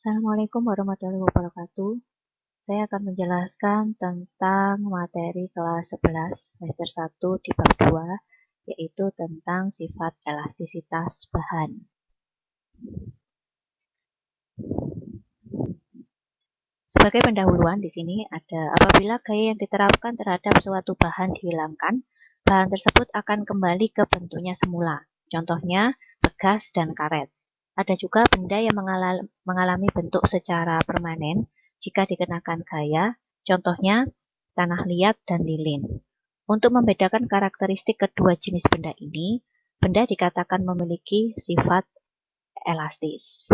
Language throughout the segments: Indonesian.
Assalamualaikum warahmatullahi wabarakatuh. Saya akan menjelaskan tentang materi kelas 11 semester 1 di bab 2, yaitu tentang sifat elastisitas bahan. Sebagai pendahuluan di sini ada apabila gaya yang diterapkan terhadap suatu bahan dihilangkan, bahan tersebut akan kembali ke bentuknya semula. Contohnya bekas dan karet. Ada juga benda yang mengalami bentuk secara permanen jika dikenakan gaya, contohnya tanah liat dan lilin. Untuk membedakan karakteristik kedua jenis benda ini, benda dikatakan memiliki sifat elastis.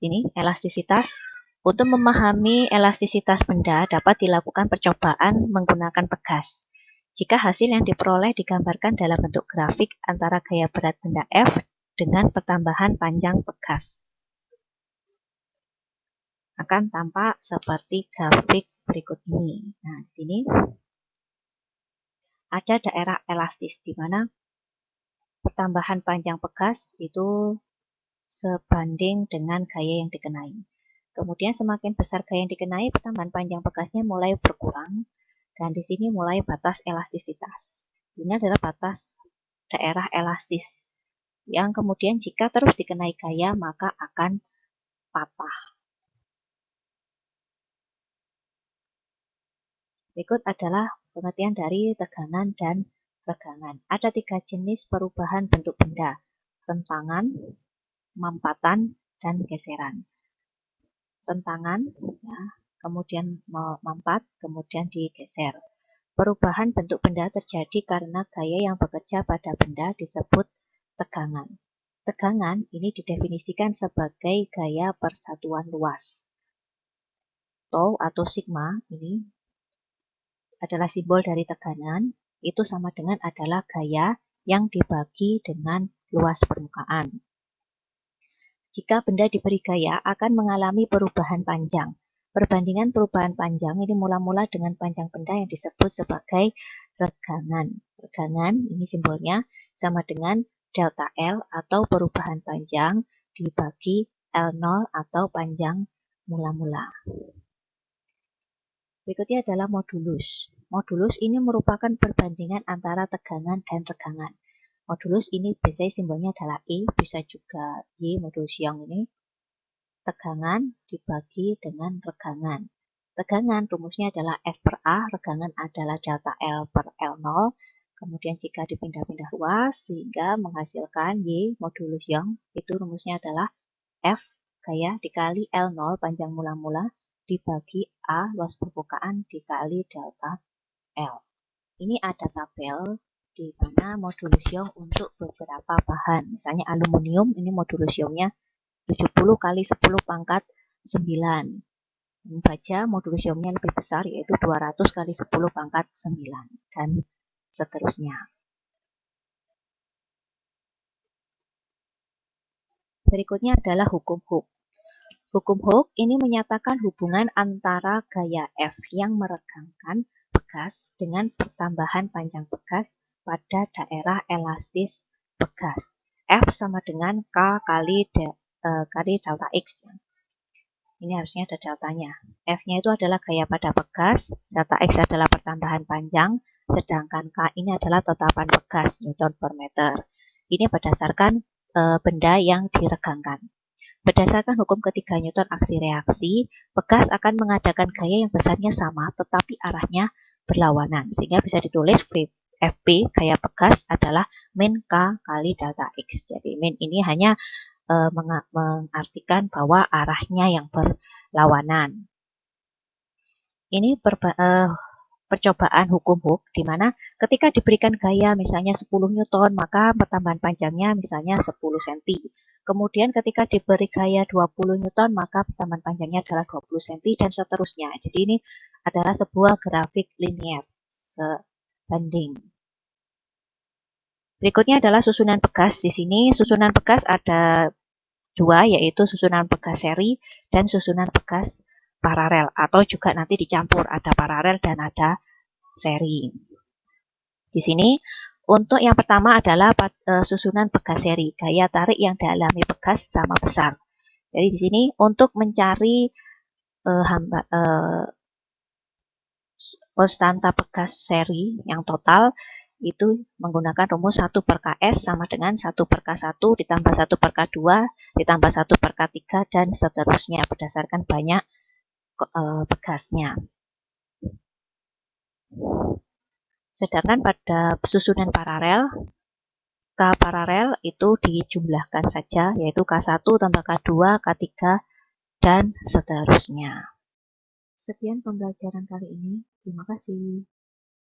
Ini elastisitas. Untuk memahami elastisitas benda dapat dilakukan percobaan menggunakan pegas. Jika hasil yang diperoleh digambarkan dalam bentuk grafik antara gaya berat benda F dengan pertambahan panjang pegas, akan tampak seperti grafik berikut ini. Nah, di sini ada daerah elastis di mana pertambahan panjang pegas itu sebanding dengan gaya yang dikenai. Kemudian semakin besar gaya yang dikenai, pertambahan panjang pegasnya mulai berkurang, dan di sini mulai batas elastisitas. Ini adalah batas daerah elastis, yang kemudian jika terus dikenai gaya, maka akan patah. Berikut adalah pengertian dari tegangan dan regangan. Ada 3 jenis perubahan bentuk benda: rentangan, mampatan, dan geseran. Rentangan, ya, kemudian mampat, kemudian digeser. Perubahan bentuk benda terjadi karena gaya yang bekerja pada benda disebut tegangan. Tegangan ini didefinisikan sebagai gaya persatuan luas. Tau atau sigma ini adalah simbol dari tegangan, itu sama dengan adalah gaya yang dibagi dengan luas permukaan. Jika benda diberi gaya akan mengalami perubahan panjang. Perbandingan perubahan panjang ini mula-mula dengan panjang benda yang disebut sebagai regangan. Regangan ini simbolnya sama dengan delta L atau perubahan panjang dibagi L0 atau panjang mula-mula. Berikutnya adalah modulus. Modulus ini merupakan perbandingan antara tegangan dan regangan. Modulus ini biasanya simbolnya adalah E, bisa juga Y, modulus Young ini. Tegangan dibagi dengan regangan. Tegangan rumusnya adalah F per A, regangan adalah delta L per L0. Kemudian jika dipindah-pindah ruas sehingga menghasilkan Y, modulus Young, itu rumusnya adalah F gaya dikali L0 panjang mula-mula dibagi A luas permukaan dikali delta L. Ini ada tabel di mana modulus Young untuk beberapa bahan. Misalnya aluminium, ini modulus Young-nya 70 kali 10 pangkat 9. Baja modulus Young-nya lebih besar, yaitu 200 kali 10 pangkat 9. Dan seterusnya. Berikutnya adalah hukum Hooke. Hukum Hooke ini menyatakan hubungan antara gaya F yang meregangkan bekas dengan pertambahan panjang bekas pada daerah elastis bekas. F sama dengan K kali delta X. Ini harusnya ada deltanya. F-nya itu adalah gaya pada bekas, delta X adalah pertambahan panjang, sedangkan K ini adalah tetapan bekas, Newton per meter. Ini berdasarkan benda yang diregangkan. Berdasarkan hukum ketiga Newton aksi-reaksi, bekas akan mengadakan gaya yang besarnya sama tetapi arahnya berlawanan. Sehingga bisa ditulis FP gaya bekas adalah min K kali delta X. Jadi min ini hanya mengartikan bahwa arahnya yang berlawanan. Ini percobaan hukum Hooke, di mana ketika diberikan gaya misalnya 10 Newton, maka pertambahan panjangnya misalnya 10 cm. Kemudian ketika diberi gaya 20 Newton, maka pertambahan panjangnya adalah 20 cm, dan seterusnya. Jadi ini adalah sebuah grafik linier sebanding. Berikutnya adalah susunan bekas. Di sini susunan bekas ada 2, yaitu susunan bekas seri dan susunan bekas paralel, atau juga nanti dicampur, ada paralel dan ada seri. Di sini Untuk yang pertama adalah susunan pegas seri, gaya tarik yang dialami pegas sama besar. Jadi di sini untuk mencari konstanta pegas seri yang total itu menggunakan rumus 1/Ks sama dengan 1/K1 ditambah 1/K2 ditambah 1/K3 dan seterusnya berdasarkan banyak pegasnya. Sedangkan pada susunan paralel, K paralel itu dijumlahkan saja, yaitu K1 tambah K2, K3, dan seterusnya. Sekian pembelajaran kali ini. Terima kasih.